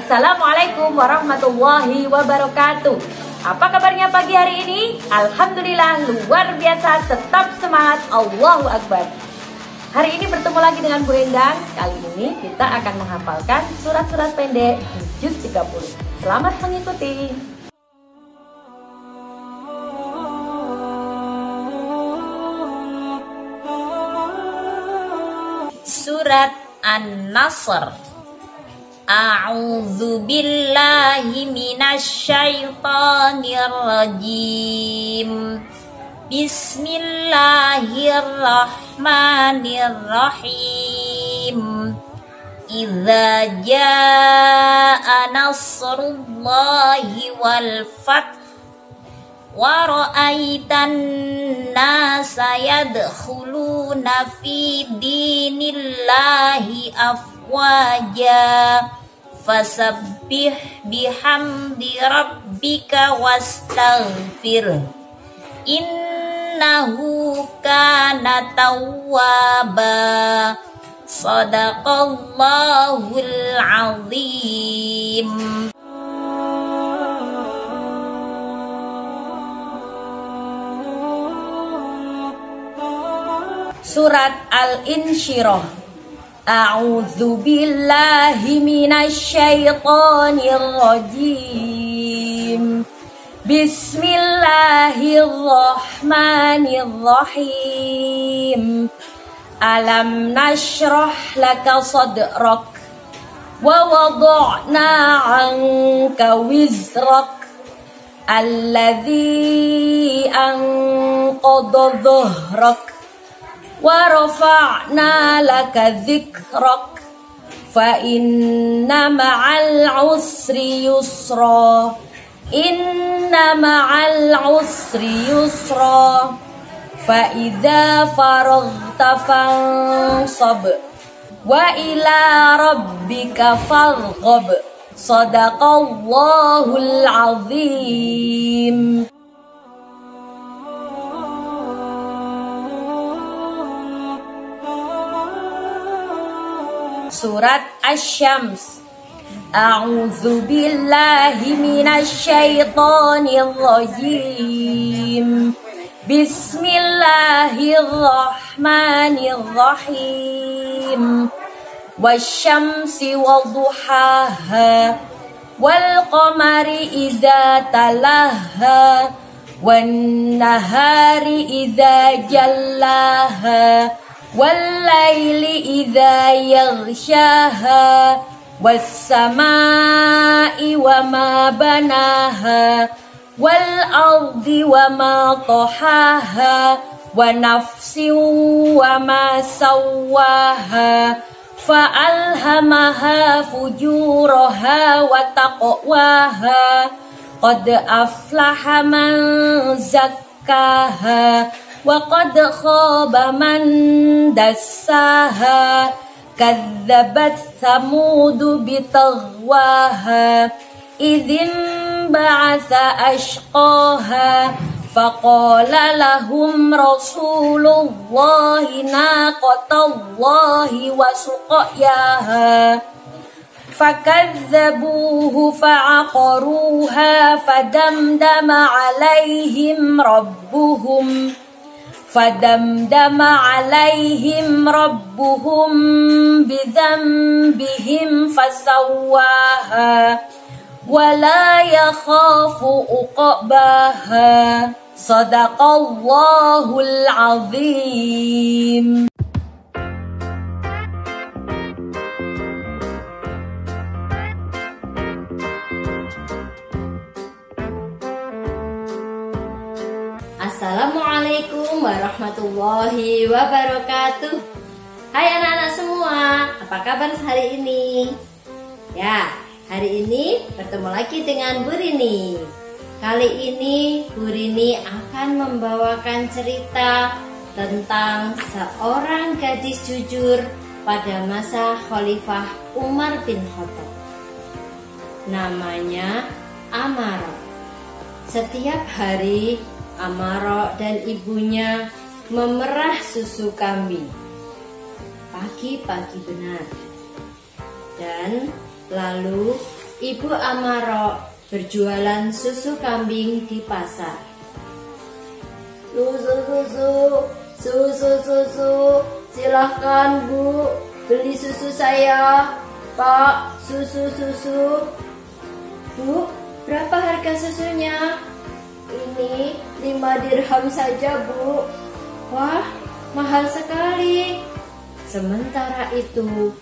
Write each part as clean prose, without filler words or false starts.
Assalamualaikum warahmatullahi wabarakatuh. Apa kabarnya pagi hari ini? Alhamdulillah luar biasa, tetap semangat, Allahu Akbar. Hari ini bertemu lagi dengan Bu Endang. Kali ini kita akan menghafalkan surat-surat pendek di juz 30. Selamat mengikuti. Surat An-Nasr. A'udzu billahi minasyaitonir rajim. Bismillahirrahmanirrahim. Idza jaa nasrullahi wal fath wa ra'aitan nasa yadkhuluna fi dinillahi afwaja fasabbih bihamdi rabbika wastaghfir innahu kana tawwaba. Shadaqallahul azim. Surat Al-Insyirah. A'udzu billahi minasyaitonir rajim. Bismillahirrahmanirrahim. Alam nashrah laka sadrak wa wada'na 'anka wizrak alladzi anqadha dhahrak wa rafa'na laka dzikrak fa inna ma'al usri yusra inna ma'al usri yusra fa idza faraghta fansab wa ila rabbika farghab. Shadaqallahul azim. Surat Asy-Syams. A'udzu billahi minasyaitonir rajim. Bismillahirrahmanirrahim. Wasyamsi wadduhaha wal qamari idza talaha wan nahari idza jallaha wal-laili idza yaghshaha was-samaa'i wa ma banaha wal-ardi wa ma tahaha wa nafsin wa ma sawwaha fa'alhamaha fujuraha wa taqwaha qad aflaha man zakkaha wa qad khaba man dassaha kadzabat thamudu bitaghwaha idzin ba'atha ashqaha faqala lahum rasulullahi naqatallahi wa suqyaha fakadzabuhu fa'aqaruha fadamdama 'alaihim rabbuhum bidzambihim fasawwaha wala yakhafu uqbaha. Shadaqallahul azim. Assalamualaikum warahmatullahi wabarakatuh. Hai anak-anak semua, apa kabar hari ini? Ya, hari ini bertemu lagi dengan Bu Rini. Kali ini Bu Rini akan membawakan cerita tentang seorang gadis jujur pada masa Khalifah Umar bin Khattab. Namanya Amaro. Setiap hari Amaro dan ibunya memerah susu kambing. Pagi-pagi benar. Dan lalu Ibu Amaro berjualan susu kambing di pasar. Susu, silahkan Bu, beli susu saya. Pak, susu. Bu, berapa harga susunya? Ini 5 dirham saja Bu. Wah, mahal sekali. Sementara itu,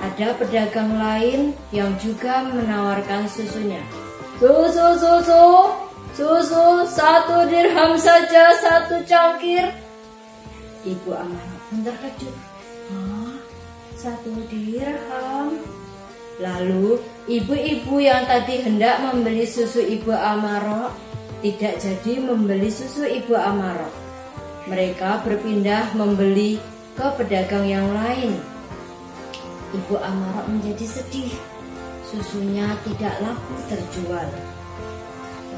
ada pedagang lain yang juga menawarkan susunya. Susu 1 dirham saja 1 cangkir. Ibu Amaro pun terkejut. 1 dirham. Lalu ibu-ibu yang tadi hendak membeli susu Ibu Amaro tidak jadi membeli susu Ibu Amaro. Mereka berpindah membeli ke pedagang yang lain. Ibu Amaro menjadi sedih. Susunya tidak laku terjual.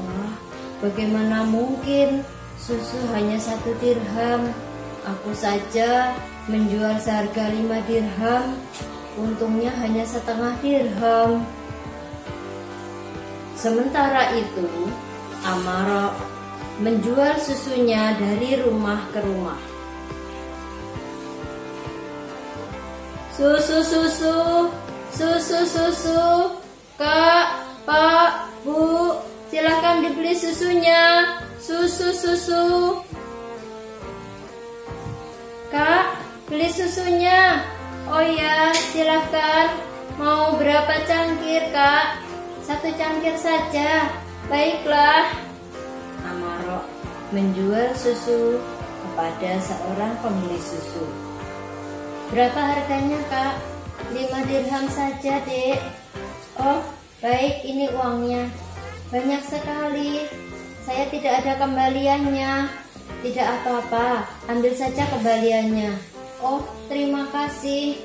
Wah, bagaimana mungkin susu hanya 1 dirham? Aku saja menjual seharga 5 dirham. Untungnya hanya setengah dirham. Sementara itu, Amaro menjual susunya dari rumah ke rumah. Susu, Kak, Pak, Bu, silahkan dibeli susunya. Susu. Kak, beli susunya. Oh ya, silahkan. Mau berapa cangkir, Kak? 1 cangkir saja. Baiklah. Amaro menjual susu kepada seorang pembeli susu. Berapa harganya, Kak? 5 dirham saja, Dek. Oh, baik, ini uangnya. Banyak sekali. Saya tidak ada kembaliannya. Tidak apa-apa, ambil saja kembaliannya. Oh, terima kasih.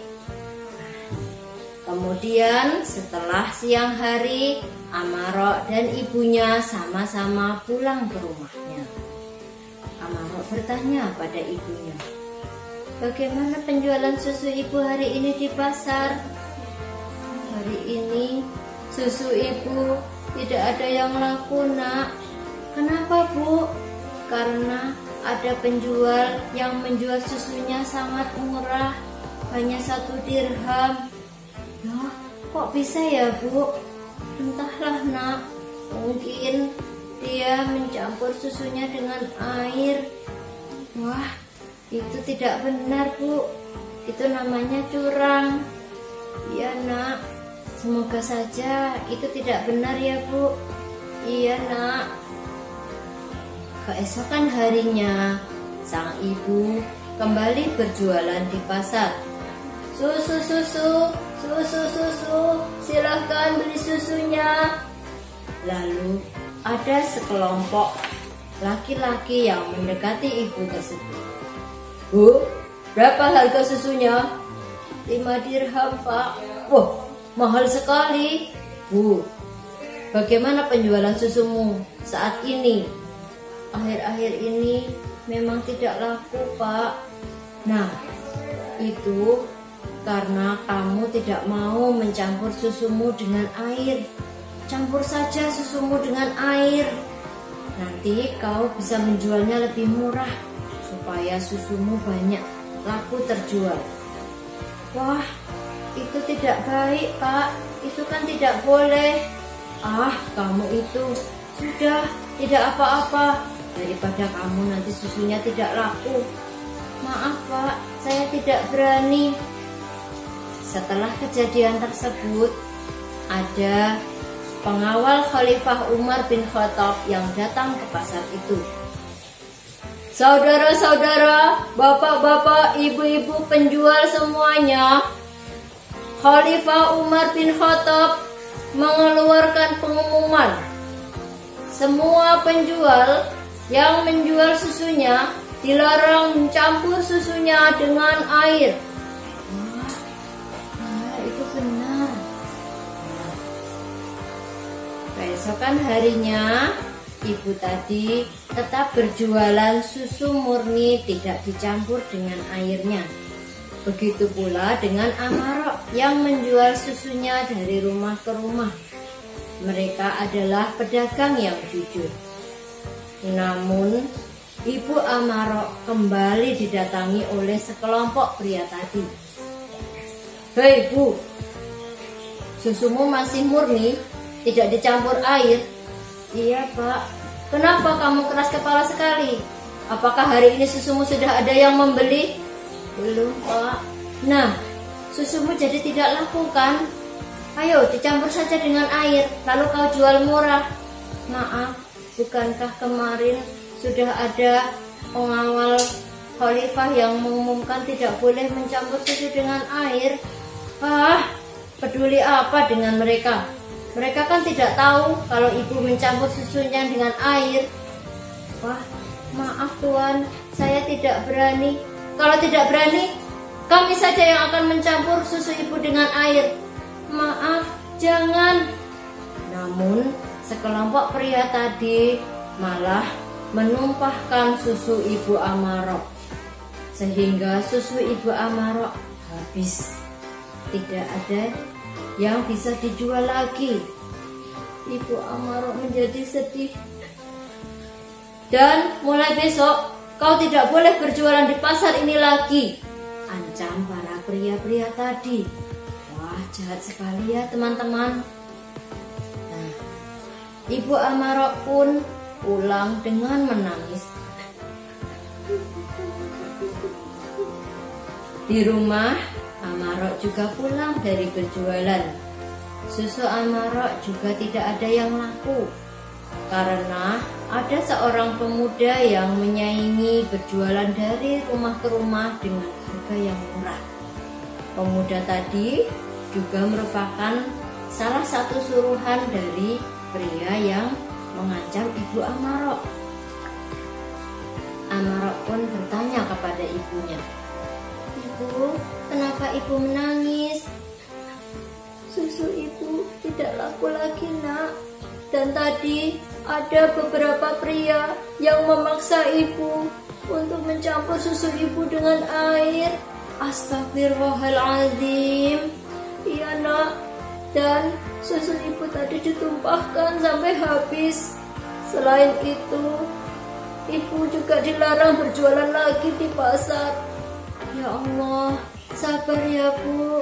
Kemudian setelah siang hari, Amaro dan ibunya sama-sama pulang ke rumahnya. Amaro bertanya pada ibunya, bagaimana penjualan susu ibu hari ini di pasar? Hari ini susu ibu tidak ada yang laku, Nak. Kenapa, Bu? Karena ada penjual yang menjual susunya sangat murah, hanya 1 dirham. Loh, kok bisa ya, Bu? Entahlah, Nak. Mungkin dia mencampur susunya dengan air. Wah, itu tidak benar, Bu. Itu namanya curang. Iya, Nak. Semoga saja itu tidak benar ya, Bu. Iya, Nak. Keesokan harinya, sang ibu kembali berjualan di pasar. Susu, silahkan beli susunya. Lalu ada sekelompok laki-laki yang mendekati ibu tersebut. Bu, berapa harga susunya? 5 dirham, Pak. Wah, mahal sekali. Bu, bagaimana penjualan susumu saat ini? Akhir-akhir ini memang tidak laku, Pak. Nah, itu karena kamu tidak mau mencampur susumu dengan air. Campur saja susumu dengan air. Nanti kau bisa menjualnya lebih murah supaya susumu banyak laku terjual. Wah, itu tidak baik, Pak. Itu kan tidak boleh. Ah, kamu itu sudah tidak apa-apa. Daripada kamu nanti susunya tidak laku. Maaf, Pak, saya tidak berani. Setelah kejadian tersebut, ada pengawal Khalifah Umar bin Khattab yang datang ke pasar itu. Saudara-saudara, bapak-bapak, ibu-ibu penjual semuanya, Khalifah Umar bin Khattab mengeluarkan pengumuman. Semua penjual yang menjual susunya dilarang mencampur susunya dengan air. Itu benar. Keesokan harinya, ibu tadi tetap berjualan susu murni tidak dicampur dengan airnya. Begitu pula dengan Amaro yang menjual susunya dari rumah ke rumah. mereka adalah pedagang yang jujur. Namun, Ibu Amarok kembali didatangi oleh sekelompok pria tadi. "Hei Bu, susumu masih murni, tidak dicampur air?" "Iya Pak." "Kenapa kamu keras kepala sekali? Apakah hari ini susumu sudah ada yang membeli?" "Belum Pak." "Nah, susumu jadi tidak laku kan? Ayo dicampur saja dengan air, lalu kau jual murah." "Maaf, bukankah kemarin sudah ada pengawal khalifah yang mengumumkan tidak boleh mencampur susu dengan air?" "Ah, peduli apa dengan mereka? Mereka kan tidak tahu kalau ibu mencampur susunya dengan air." "Wah, maaf Tuan, saya tidak berani." "Kalau tidak berani, kami saja yang akan mencampur susu ibu dengan air." "Maaf, jangan." Namun sekelompok pria tadi malah menumpahkan susu Ibu Amarok, sehingga susu Ibu Amarok habis. Tidak ada yang bisa dijual lagi. Ibu Amarok menjadi sedih. "Dan mulai besok kau tidak boleh berjualan di pasar ini lagi," ancam para pria-pria tadi. Wah, jahat sekali ya teman-teman. Nah, Ibu Amarok pun pulang dengan menangis. Di rumah, Amarok juga pulang dari berjualan. Susu Amarok juga tidak ada yang laku, karena ada seorang pemuda yang menyaingi berjualan dari rumah ke rumah dengan harga yang murah. Pemuda tadi juga merupakan salah satu suruhan dari pria yang mengancam Ibu Amarok. Amarok pun bertanya kepada ibunya, "Ibu, kenapa ibu menangis?" "Susu ibu tidak laku lagi Nak, dan tadi ada beberapa pria yang memaksa ibu untuk mencampur susu ibu dengan air." "Astagfirullahaladzim." "Iya Nak, dan susu ibu tadi ditumpahkan sampai habis. Selain itu, ibu juga dilarang berjualan lagi di pasar." "Ya Allah, sabar ya Bu.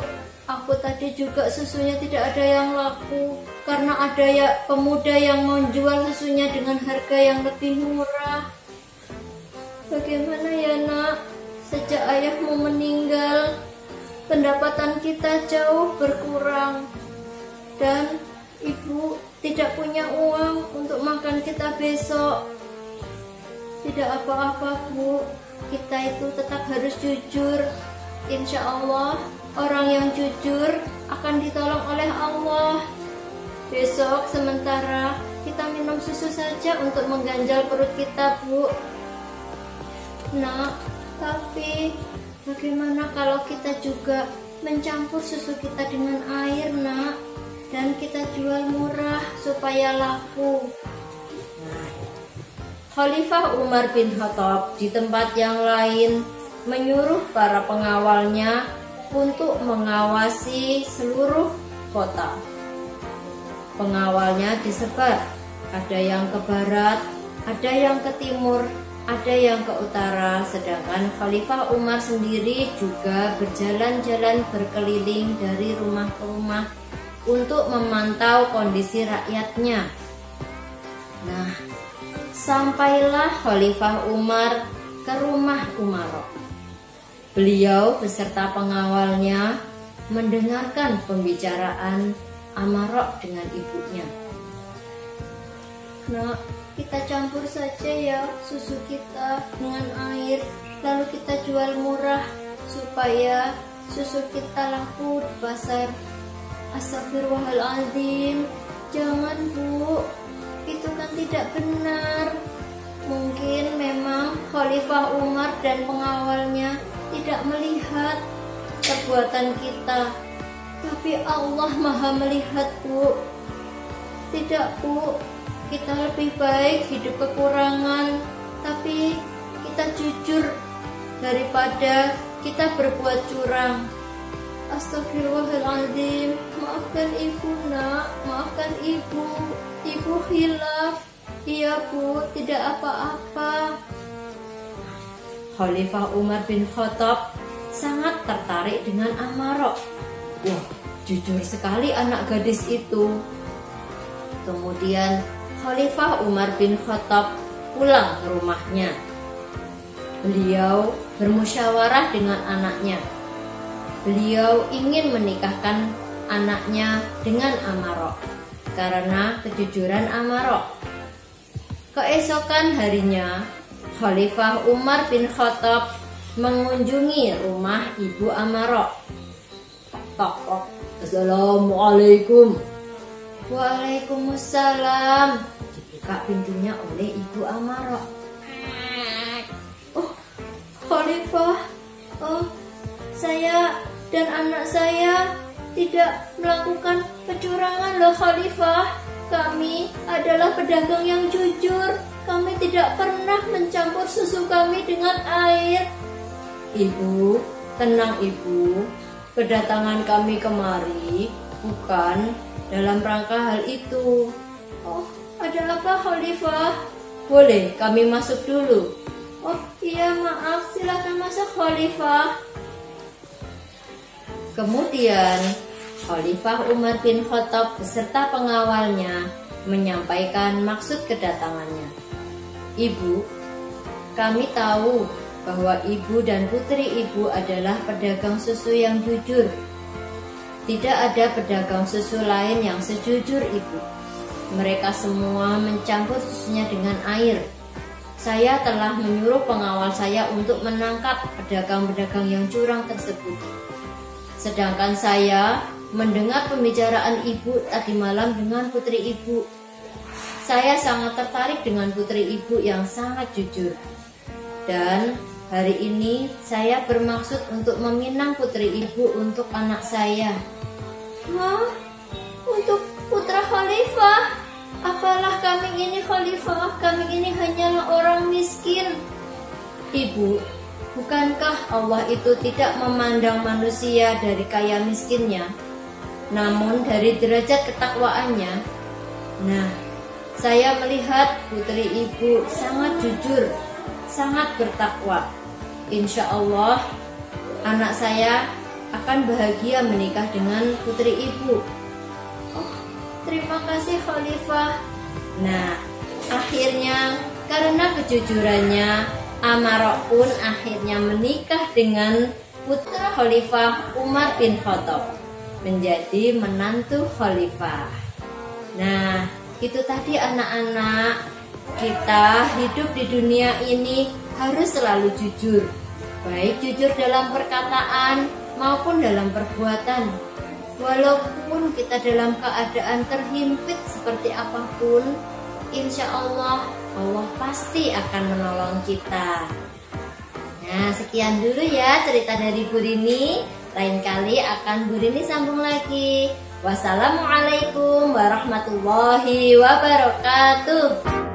Aku tadi juga susunya tidak ada yang laku, karena ada ya pemuda yang menjual susunya dengan harga yang lebih murah." "Bagaimana ya Nak? Sejak ayahmu meninggal, pendapatan kita jauh berkurang, dan ibu tidak punya uang untuk makan kita besok." "Tidak apa-apa Bu, kita itu tetap harus jujur. Insya Allah orang yang jujur akan ditolong oleh Allah. Besok sementara kita minum susu saja untuk mengganjal perut kita Bu." "Nak, tapi bagaimana kalau kita juga mencampur susu kita dengan air Nak, dan kita jual murah supaya laku?" Nah, Khalifah Umar bin Khattab di tempat yang lain menyuruh para pengawalnya untuk mengawasi seluruh kota. Pengawalnya disebar, ada yang ke barat, ada yang ke timur, ada yang ke utara, sedangkan Khalifah Umar sendiri juga berjalan-jalan berkeliling dari rumah ke rumah untuk memantau kondisi rakyatnya. Nah, sampailah Khalifah Umar ke rumah Amarok. Beliau beserta pengawalnya mendengarkan pembicaraan Amarok dengan ibunya. "Nak, kita campur saja ya susu kita dengan air, lalu kita jual murah supaya susu kita laku di pasar." "Astagfirullahaladzim, jangan Bu, itu kan tidak benar. Mungkin memang Khalifah Umar dan pengawalnya tidak melihat perbuatan kita, tapi Allah Maha melihat Bu." "Tidak Bu, kita lebih baik hidup kekurangan, tapi kita jujur daripada kita berbuat curang." Astagfirullahaladzim, maafkan ibu nak, maafkan ibu. Ibu khilaf. Iya bu, tidak apa-apa. Khalifah Umar bin Khattab sangat tertarik dengan Ammaroh. Wah, jujur sekali anak gadis itu. Kemudian Khalifah Umar bin Khattab pulang ke rumahnya. Beliau bermusyawarah dengan anaknya. Beliau ingin menikahkan anaknya dengan Ammaroh karena kejujuran Ammaroh. Keesokan harinya, Khalifah Umar bin Khattab mengunjungi rumah ibu Ammaroh. Tok, Assalamualaikum. Waalaikumsalam. Dibuka pintunya oleh ibu Ammaroh. Oh, Khalifah, saya dan anak saya tidak melakukan kecurangan loh Khalifah. Kami adalah pedagang yang jujur. Kami tidak pernah mencampur susu kami dengan air. Ibu, tenang ibu. Kedatangan kami kemari bukan dalam rangka hal itu. Oh, ada apa Khalifah? Boleh kami masuk dulu? Oh iya maaf, silakan masuk Khalifah. Kemudian Khalifah Umar bin Khattab beserta pengawalnya menyampaikan maksud kedatangannya. Ibu, kami tahu bahwa ibu dan putri ibu adalah pedagang susu yang jujur. Tidak ada pedagang susu lain yang sejujur ibu. Mereka semua mencampur susunya dengan air. Saya telah menyuruh pengawal saya untuk menangkap pedagang-pedagang yang curang tersebut. Sedangkan saya mendengar pembicaraan ibu tadi malam dengan putri ibu. Saya sangat tertarik dengan putri ibu yang sangat jujur. Dan hari ini saya bermaksud untuk meminang putri ibu untuk anak saya. Hah? Untuk putra Khalifah? Apalah kami ini Khalifah? Kami ini hanyalah orang miskin. Ibu, bukankah Allah itu tidak memandang manusia dari kaya miskinnya, namun dari derajat ketakwaannya? Nah, saya melihat putri ibu sangat jujur, sangat bertakwa. Insya Allah, anak saya akan bahagia menikah dengan putri ibu. Oh, terima kasih Khalifah. Nah, akhirnya karena kejujurannya, Ammaroh pun akhirnya menikah dengan putra Khalifah Umar bin Khattab, menjadi menantu Khalifah. Nah, itu tadi anak-anak, kita hidup di dunia ini harus selalu jujur, baik jujur dalam perkataan maupun dalam perbuatan. Walaupun kita dalam keadaan terhimpit seperti apapun, insya Allah, Allah pasti akan menolong kita. Nah, sekian dulu ya cerita dari Bu Rini. Lain kali akan Bu Rini sambung lagi. Wassalamualaikum warahmatullahi wabarakatuh.